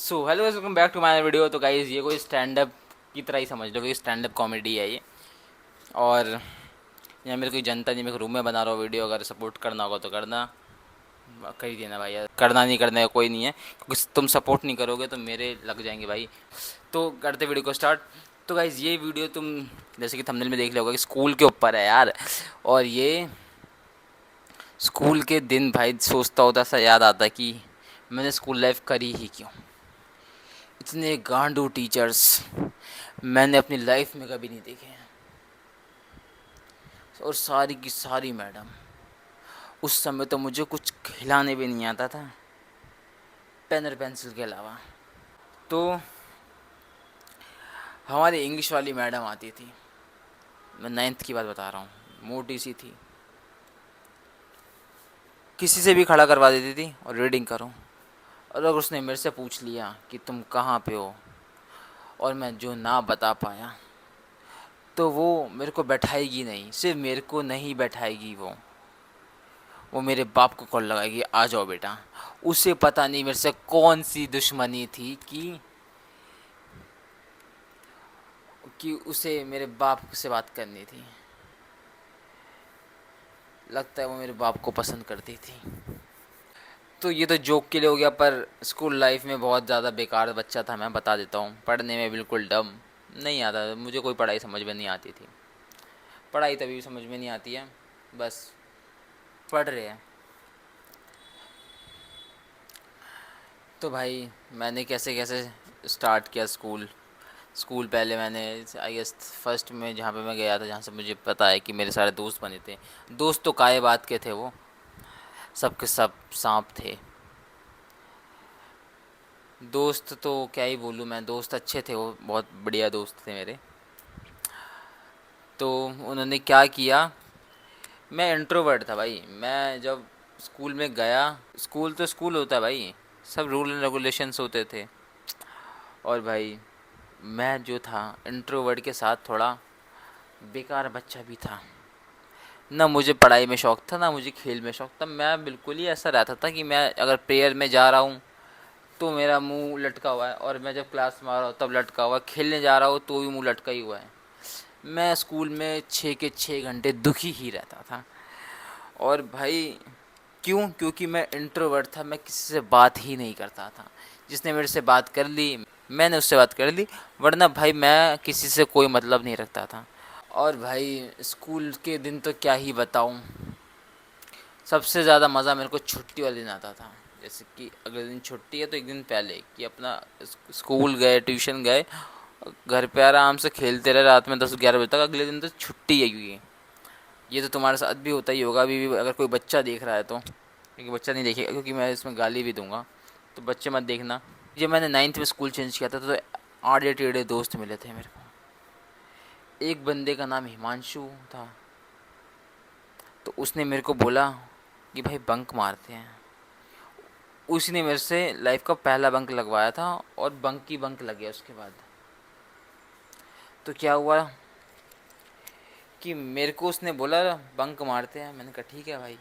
So hello guys, welcome back to my video. तो guys ये कोई स्टैंड अप की तरह ही समझ लो कि स्टैंड अप कॉमेडी है ये। और यहाँ मेरे कोई जनता नहीं, मेरे रूम में बना रहा हूँ वीडियो। अगर सपोर्ट करना होगा तो करना, कर ही देना भाई यार। करना नहीं करना है कोई नहीं है, क्योंकि तुम सपोर्ट नहीं करोगे तो मेरे लग जाएंगे भाई। तो करते वीडियो को स्टार्ट। तो गाइस ये वीडियो तुम जैसे कि थंबनेल में देख लिया होगा कि स्कूल के ऊपर है यार। और ये स्कूल के दिन भाई सोचता होता सा याद आता कि मैंने स्कूल लाइफ करी ही क्यों। इतने गांडू टीचर्स मैंने अपनी लाइफ में कभी नहीं देखे हैं। और सारी की सारी मैडम, उस समय तो मुझे कुछ खिलाने भी नहीं आता था, पेन और पेंसिल के अलावा। तो हमारी इंग्लिश वाली मैडम आती थी, मैं 9th की बात बता रहा हूँ, मोटी सी थी, किसी से भी खड़ा करवा देती थी और रीडिंग करो। और अगर उसने मेरे से पूछ लिया कि तुम कहाँ पे हो और मैं जो ना बता पाया, तो वो मेरे को बैठाएगी नहीं, सिर्फ मेरे को नहीं बैठाएगी, वो मेरे बाप को कॉल लगाएगी, आ जाओ बेटा। उसे पता नहीं मेरे से कौन सी दुश्मनी थी कि उसे मेरे बाप से बात करनी थी। लगता है वो मेरे बाप को पसंद करती थी। तो ये तो जोक के लिए हो गया, पर स्कूल लाइफ में बहुत ज़्यादा बेकार बच्चा था मैं, बता देता हूँ। पढ़ने में बिल्कुल डम, नहीं आता मुझे, कोई पढ़ाई समझ में नहीं आती थी। पढ़ाई तभी भी समझ में नहीं आती है, बस पढ़ रहे हैं। तो भाई मैंने कैसे कैसे स्टार्ट किया स्कूल। स्कूल पहले मैंने आई गेस फर्स्ट में जहाँ पे मैं गया था, जहाँ से मुझे पता है कि मेरे सारे दोस्त बने थे। दोस्त तो काय बात के थे, वो सब के सब सांप थे। दोस्त तो क्या ही बोलूँ मैं, दोस्त अच्छे थे, वो बहुत बढ़िया दोस्त थे मेरे। तो उन्होंने क्या किया, मैं इंट्रोवर्ट था भाई। मैं जब स्कूल में गया, स्कूल तो स्कूल होता है भाई, सब रूल एंड रेगुलेशंस होते थे। और भाई मैं जो था इंट्रोवर्ट के साथ थोड़ा बेकार बच्चा भी था। ना मुझे पढ़ाई में शौक था, ना मुझे खेल में शौक था। मैं बिल्कुल ही ऐसा रहता था कि मैं अगर प्रेयर में जा रहा हूँ तो मेरा मुंह लटका हुआ है, और मैं जब क्लास में आ रहा हूँ तब लटका हुआ है, खेलने जा रहा हूँ तो भी मुंह लटका ही हुआ है। मैं स्कूल में 6 के 6 घंटे दुखी ही रहता था। और भाई क्यों? क्योंकि मैं इंट्रोवर्ट था, मैं किसी से बात ही नहीं करता था। जिसने मेरे से बात कर ली मैंने उससे बात कर ली, वरना भाई मैं किसी से कोई मतलब नहीं रखता था। और भाई स्कूल के दिन तो क्या ही बताऊं। सबसे ज़्यादा मज़ा मेरे को छुट्टी वाले दिन आता था। जैसे कि अगले दिन छुट्टी है तो एक दिन पहले कि अपना स्कूल गए, ट्यूशन गए, घर पे आराम से खेलते रहे रात में 10-11 बजे तक। अगले दिन तो छुट्टी है, क्योंकि ये तो तुम्हारे साथ भी होता ही होगा अभी भी, अगर कोई बच्चा देख रहा है तो। क्योंकि बच्चा नहीं देखेगा, क्योंकि मैं इसमें गाली भी दूंगा, तो बच्चे मत देखना। जब मैंने 9th में स्कूल चेंज किया था तो आड़े टेढ़े दोस्त मिले थे मेरे को। एक बंदे का नाम हिमांशु था, तो उसने मेरे को बोला कि भाई बंक मारते हैं। उसी ने मेरे से लाइफ का पहला बंक लगवाया था, और बंक की बंक लग गया उसके बाद। तो क्या हुआ कि मेरे को उसने बोला बंक मारते हैं, मैंने कहा ठीक है भाई।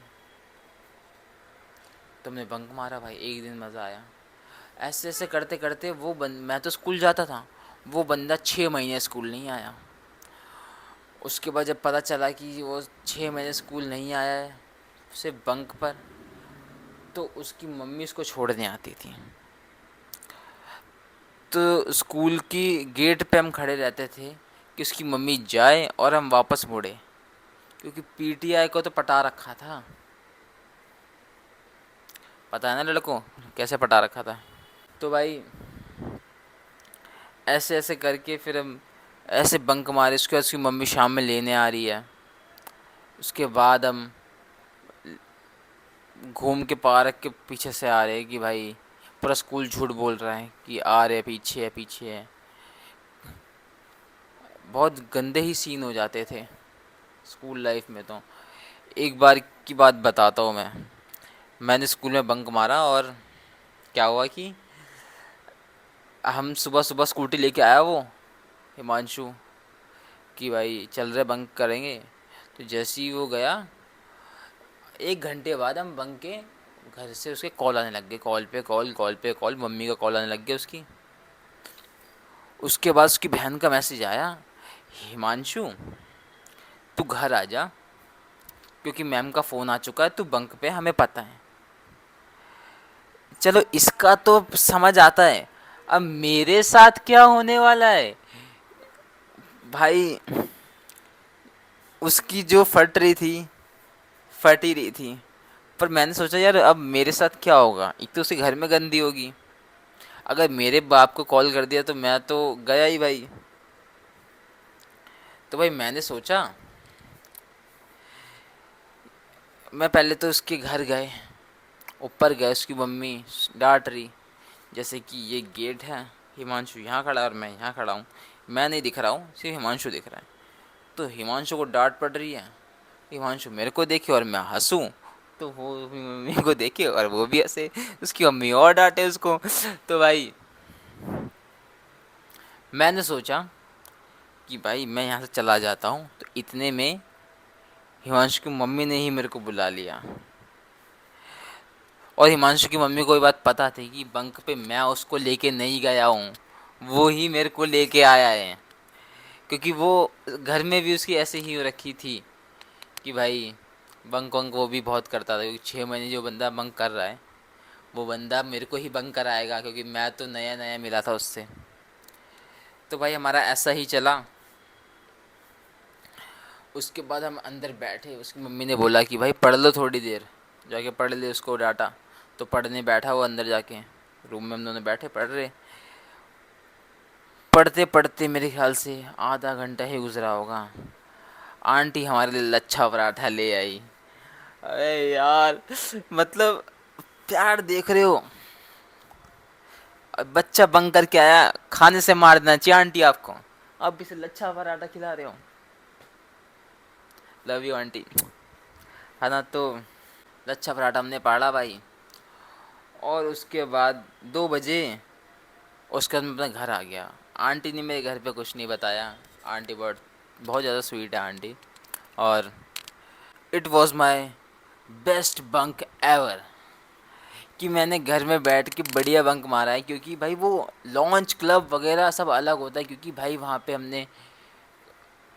तुमने बंक मारा भाई, एक दिन मज़ा आया। ऐसे ऐसे करते करते मैं तो स्कूल जाता था, वो बंदा 6 महीने स्कूल नहीं आया। उसके बाद जब पता चला कि वो 6 महीने स्कूल नहीं आया है सिर्फ बंक पर, तो उसकी मम्मी उसको छोड़ने आती थी। तो स्कूल की गेट पे हम खड़े रहते थे कि उसकी मम्मी जाए और हम वापस मुड़े, क्योंकि पीटीआई को तो पटा रखा था। पता है ना लड़कों कैसे पटा रखा था। तो भाई ऐसे ऐसे करके फिर हम ऐसे बंक मारे। उसके बाद उसकी मम्मी शाम में लेने आ रही है। उसके बाद हम घूम के पार्क के पीछे से आ रहे हैं कि भाई पूरा स्कूल झूठ बोल रहा है कि आ रहे, पीछे है पीछे है। बहुत गंदे ही सीन हो जाते थे स्कूल लाइफ में। तो एक बार की बात बताता हूँ मैं। मैंने स्कूल में बंक मारा, और क्या हुआ कि हम सुबह सुबह स्कूटी लेके आया वो हिमांशु, कि भाई चल रहे बंक करेंगे। तो जैसे ही वो गया, 1 घंटे बाद हम बंक के घर से उसके कॉल आने लग गए, कॉल पे कॉल, कॉल पे कॉल, मम्मी का कॉल आने लग गया उसकी। उसके बाद उसकी बहन का मैसेज आया, हिमांशु तू घर आ जा, क्योंकि मैम का फ़ोन आ चुका है, तू बंक पे, हमें पता है। चलो इसका तो समझ आता है, अब मेरे साथ क्या होने वाला है भाई। उसकी जो फट रही थी, फट ही रही थी। पर मैंने सोचा यार अब मेरे साथ क्या होगा, एक तो उसके घर में गंदी होगी, अगर मेरे बाप को कॉल कर दिया तो मैं तो गया ही भाई। तो भाई मैंने सोचा, मैं पहले तो उसके घर गए, ऊपर गए, उसकी मम्मी डांट रही, जैसे कि ये गेट है, हिमांशु यहाँ खड़ा है और मैं यहाँ खड़ा हूँ, मैं नहीं दिख रहा हूँ, सिर्फ हिमांशु दिख रहा है। तो हिमांशु को डांट पड़ रही है, हिमांशु मेरे को देखे और मैं हंसूं, तो वो मम्मी को देखे और वो भी हंसे, उसकी मम्मी और डांटे उसको। तो भाई मैंने सोचा कि भाई मैं यहाँ से चला जाता हूँ, तो इतने में हिमांशु की मम्मी ने ही मेरे को बुला लिया। और हिमांशु की मम्मी को ये बात पता थी कि बंक पे मैं उसको लेके नहीं गया हूँ, वो ही मेरे को लेके आया है। क्योंकि वो घर में भी उसकी ऐसे ही हो रखी थी कि भाई बंक वंक वो भी बहुत करता था, क्योंकि 6 महीने जो बंदा बंक कर रहा है वो बंदा मेरे को ही बंक कराएगा, क्योंकि मैं तो नया नया मिला था उससे। तो भाई हमारा ऐसा ही चला। उसके बाद हम अंदर बैठे, उसकी मम्मी ने बोला कि भाई पढ़ लो थोड़ी देर, जाके पढ़ ले, उसको डांटा। तो पढ़ने बैठा वो अंदर जाके, रूम में हम दोनों बैठे पढ़ रहे। पढ़ते पढ़ते मेरे ख्याल से आधा घंटा ही गुजरा होगा, आंटी हमारे लिए लच्छा पराठा ले आई। अरे यार, मतलब प्यार देख रहे हो, अब बच्चा बंक करके आया, खाने से मार देना चाहिए आंटी आपको, अब इसे लच्छा पराठा खिला रहे हो। लव यू आंटी, है ना। तो लच्छा पराठा हमने पाला भाई। और उसके बाद 2 बजे उसके बाद मैं अपने घर आ गया। आंटी ने मेरे घर पे कुछ नहीं बताया, आंटी बहुत बहुत ज़्यादा स्वीट है आंटी। और it was my best bunk ever, कि मैंने घर में बैठ के बढ़िया बंक मारा है। क्योंकि भाई वो लॉन्च क्लब वगैरह सब अलग होता है, क्योंकि भाई वहाँ पे हमने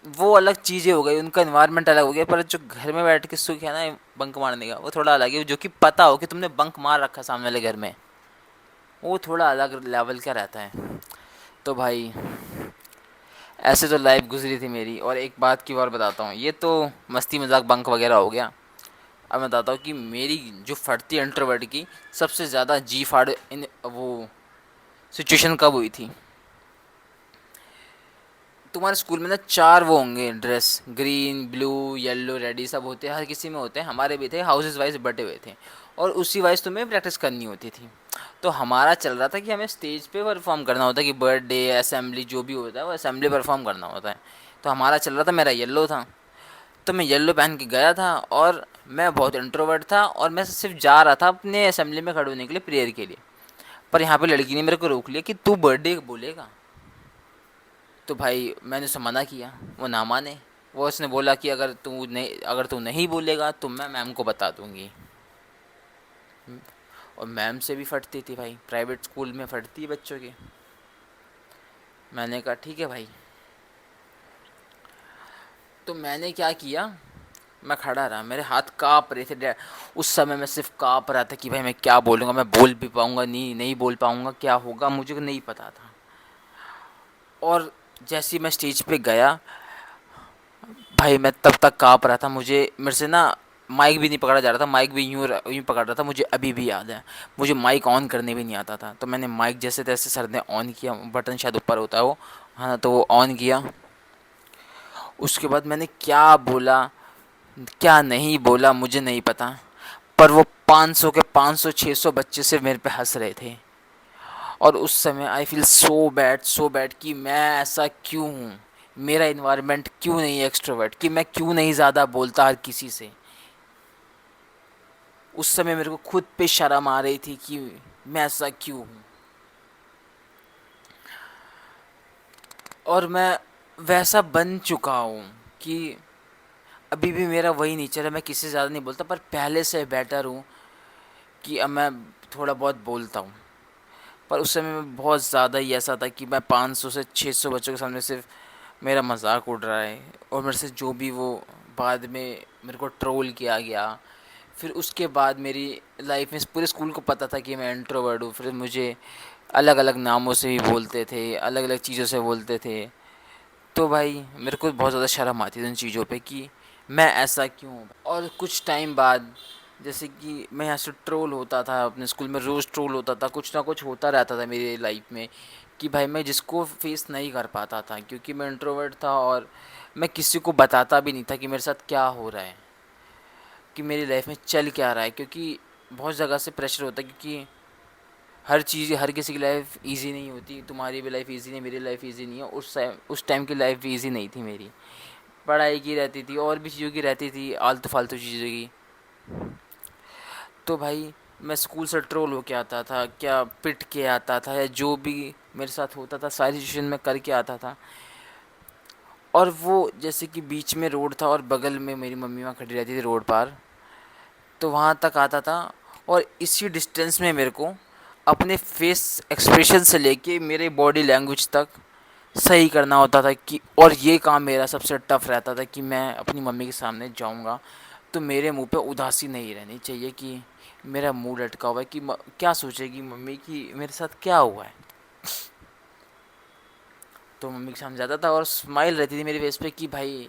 वो अलग चीज़ें हो गई, उनका इन्वायरमेंट अलग हो गया। पर जो घर में बैठ के सुख है ना बंक मारने का, वो थोड़ा अलग है। जो कि पता हो कि तुमने बंक मार रखा सामने वाले घर में, वो थोड़ा अलग लेवल का रहता है। तो भाई ऐसे तो लाइफ गुजरी थी मेरी। और एक बात की और बताता हूँ, ये तो मस्ती मजाक बंक वगैरह हो गया। अब मैं बताता हूँ कि मेरी जो फटती इंट्रोवर्ट की सबसे ज़्यादा जी फाड़ इन वो सिचुएशन कब हुई थी। तुम्हारे स्कूल में ना 4 वो होंगे dress, green blue yellow red, सब होते हैं, हर किसी में होते हैं, हमारे भी थे, हाउसेस वाइज बटे हुए थे। और उसी वाइज तुम्हें प्रैक्टिस करनी होती थी। तो हमारा चल रहा था कि हमें स्टेज पे परफॉर्म करना होता है, कि बर्थडे असेंबली जो भी होता है वो असेंबली परफॉर्म करना होता है। तो हमारा चल रहा था, मेरा येलो था, तो मैं येलो पहन के गया था। और मैं बहुत इंट्रोवर्ट था, और मैं सिर्फ जा रहा था अपने असेंबली में खड़े होने के लिए, प्रेयर के लिए। पर यहाँ पे लड़की ने मेरे को रोक लिया कि तू बर्थडे बोलेगा। तो भाई मैंने उसे मना किया, वो ना माने। वो उसने बोला कि अगर तू नहीं बोलेगा तो मैं मैम को बता दूंगी। और मैम से भी फटती थी भाई, प्राइवेट स्कूल में फटती है बच्चों की। मैंने कहा ठीक है भाई। तो मैंने क्या किया, मैं खड़ा रहा, मेरे हाथ काँप रहे थे। उस समय मैं सिर्फ काँप रहा था कि भाई मैं क्या बोलूँगा, मैं बोल भी पाऊँगा नहीं, नहीं बोल पाऊँगा, क्या होगा मुझे नहीं पता था। और जैसे ही मैं स्टेज पे गया भाई, मैं तब तक काँप रहा था, मुझे मेरे से ना माइक भी नहीं पकड़ा जा रहा था, माइक भी यूँ यूँ पकड़ रहा था। मुझे अभी भी याद है, मुझे माइक ऑन करने भी नहीं आता था। तो मैंने माइक जैसे तैसे सर ने ऑन किया, बटन शायद ऊपर होता है वो, हाँ, तो वो ऑन किया। उसके बाद मैंने क्या बोला क्या नहीं बोला मुझे नहीं पता, पर वो 500 के 500 600 बच्चे से मेरे पे हंस रहे थे। और उस समय आई फील सो बैड कि मैं ऐसा क्यों हूँ, मेरा इन्वायरमेंट क्यों नहीं है एक्सट्रोवर्ट, कि मैं क्यों नहीं ज़्यादा बोलता हर किसी से। उस समय मेरे को खुद पे शर्म आ रही थी कि मैं ऐसा क्यों हूँ। और मैं वैसा बन चुका हूँ कि अभी भी मेरा वही नेचर है, मैं किसी से ज़्यादा नहीं बोलता, पर पहले से बेटर हूँ। कि अब मैं थोड़ा बहुत बोलता हूँ। पर उस समय में बहुत ज़्यादा ही ऐसा था कि मैं 500 से 600 बच्चों के सामने सिर्फ मेरा मजाक उड़ रहा है, और मेरे से जो भी वो बाद में मेरे को ट्रोल किया गया। फिर उसके बाद मेरी लाइफ में पूरे स्कूल को पता था कि मैं इंट्रोवर्ट हूँ। फिर मुझे अलग अलग नामों से भी बोलते थे, अलग अलग चीज़ों से बोलते थे। तो भाई मेरे को बहुत ज़्यादा शर्म आती थी उन चीज़ों पे कि मैं ऐसा क्यों हूँ। और कुछ टाइम बाद जैसे कि मैं यहाँ से ट्रोल होता था, अपने स्कूल में रोज़ ट्रोल होता था, कुछ ना कुछ होता रहता था मेरी लाइफ में कि भाई मैं जिसको फेस नहीं कर पाता था क्योंकि मैं इंट्रोवर्ट था, और मैं किसी को बताता भी नहीं था कि मेरे साथ क्या हो रहा है, कि मेरी लाइफ में चल क्या रहा है। क्योंकि बहुत जगह से प्रेशर होता है, क्योंकि हर चीज़, हर किसी की लाइफ इजी नहीं होती। तुम्हारी भी लाइफ इजी नहीं, मेरी लाइफ इजी नहीं है। उस टाइम की लाइफ भी इजी नहीं थी मेरी। पढ़ाई की रहती थी, और भी चीज़ों की रहती थी, आलतू फालतू चीज़ों की। तो भाई मैं स्कूल से ट्रोल होके आता था, क्या पिट के आता था, या जो भी मेरे साथ होता था सारी सिचुएशन में करके आता था। और वो जैसे कि बीच में रोड था और बगल में मेरी मम्मी वहाँ खड़ी रहती थी रोड पार, तो वहाँ तक आता था। और इसी डिस्टेंस में मेरे को अपने फेस एक्सप्रेशन से लेके मेरे बॉडी लैंग्वेज तक सही करना होता था कि, और ये काम मेरा सबसे टफ रहता था कि मैं अपनी मम्मी के सामने जाऊँगा तो मेरे मुंह पे उदासी नहीं रहनी चाहिए कि मेरा मुंह लटका हुआ है, कि क्या सोचेगी मम्मी कि मेरे साथ क्या हुआ है। तो मम्मी के सामने जाता था और स्माइल रहती थी मेरे फेस पे कि भाई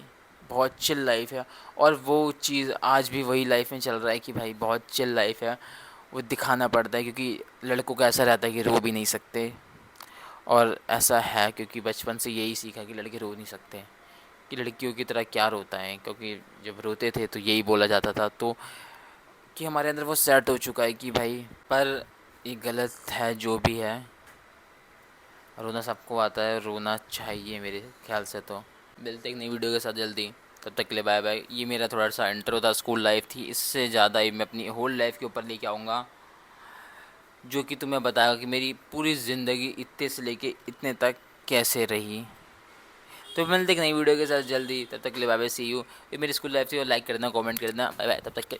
बहुत चिल लाइफ है। और वो चीज़ आज भी वही लाइफ में चल रहा है कि भाई बहुत चिल लाइफ है। वो दिखाना पड़ता है क्योंकि लड़कों का ऐसा रहता है कि रो भी नहीं सकते, और ऐसा है क्योंकि बचपन से यही सीखा कि लड़के रो नहीं सकते, कि लड़कियों की तरह क्या रोता है, क्योंकि जब रोते थे तो यही बोला जाता था। तो कि हमारे अंदर वो सेट हो चुका है कि भाई, पर ये गलत है जो भी है। रोना सबको आता है, रोना चाहिए मेरे ख्याल से। तो मिलते एक नई वीडियो के साथ जल्दी, तब तक के लिए बाय बाय। ये मेरा थोड़ा सा इंट्रो था, स्कूल लाइफ थी, इससे ज़्यादा ही मैं अपनी होल लाइफ के ऊपर लेके आऊँगा, जो कि तुम्हें बताएगा कि मेरी पूरी ज़िंदगी इतने से लेके इतने तक कैसे रही। तो मिलते एक नई वीडियो के साथ जल्दी, तब तक के लिए बाय बाय, सी यू। ये मेरी स्कूल लाइफ थी, और लाइक कर देना, कमेंट कर देना। बाय बाय, तब तक के